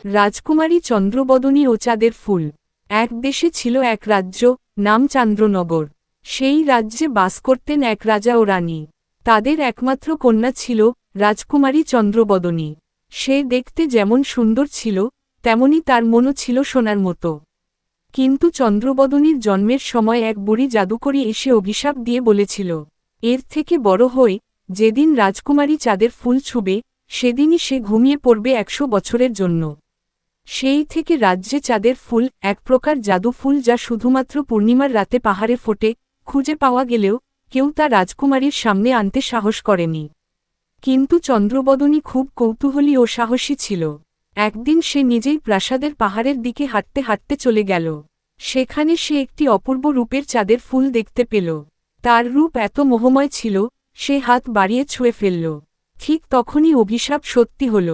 রাজকুমারী চন্দ্রবদনী ও চাঁদের ফুল। এক দেশে ছিল এক রাজ্য, নাম চান্দ্রনগর। সেই রাজ্যে বাস করতেন এক রাজা ও রানী। তাদের একমাত্র কন্যা ছিল রাজকুমারী চন্দ্রবদনী। সে দেখতে যেমন সুন্দর ছিল, তেমনি তার মনও ছিল সোনার মতো। কিন্তু চন্দ্রবদনীর জন্মের সময় এক বুড়ি জাদুকরী এসে অভিশাপ দিয়ে বলেছিল, এর থেকে বড় হয়ে যেদিন রাজকুমারী চাঁদের ফুল ছুবে, সেদিনই সে ঘুমিয়ে পড়বে 100 বছরের জন্য। সেই থেকে রাজ্যে চাঁদের ফুল, এক প্রকার জাদু ফুল যা শুধুমাত্র পূর্ণিমার রাতে পাহাড়ে ফোটে, খুঁজে পাওয়া গেলেও কেউ তা রাজকুমারীর সামনে আনতে সাহস করেনি। কিন্তু চন্দ্রবদনী খুব কৌতূহলী ও সাহসী ছিল। একদিন সে নিজেই প্রাসাদের পাহাড়ের দিকে হাঁটতে হাঁটতে চলে গেল। সেখানে সে একটি অপূর্ব রূপের চাঁদের ফুল দেখতে পেল। তার রূপ এত মোহময় ছিল, সে হাত বাড়িয়ে ছুঁয়ে ফেলল। ঠিক তখনই অভিশাপ সত্যি হল।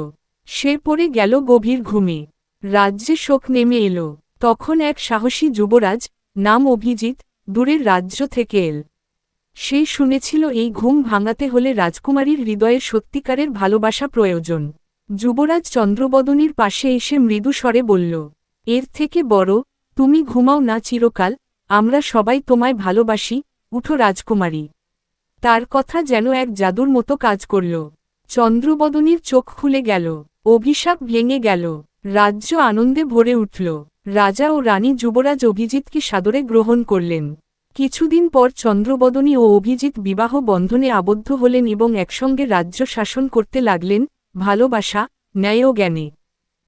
সে পড়ে গেল গভীর ঘুমে। রাজ্যে শোক নেমে এলো। তখন এক সাহসী যুবরাজ, নাম অভিজিৎ, দূরের রাজ্য থেকে এল। সে শুনেছিল এই ঘুম ভাঙাতে হলে রাজকুমারীর হৃদয়ের সত্যিকারের ভালোবাসা প্রয়োজন। যুবরাজ চন্দ্রবদনীর পাশে এসে মৃদু স্বরে বলল, এর থেকে বড়, তুমি ঘুমাও না চিরকাল, আমরা সবাই তোমায় ভালোবাসি, উঠো রাজকুমারী। তার কথা যেন এক জাদুর মতো কাজ করল। চন্দ্রবদনীর চোখ খুলে গেল, অভিশাপ ভেঙে গেল, রাজ্য আনন্দে ভরে উঠল। রাজা ও রানী যুবরাজ অভিজিৎকে সাদরে গ্রহণ করলেন। কিছুদিন পর চন্দ্রবদনী ও অভিজিৎ বিবাহ বন্ধনে আবদ্ধ হলেন এবং একসঙ্গে রাজ্য শাসন করতে লাগলেন, ভালোবাসা, ন্যায় ও জ্ঞানে।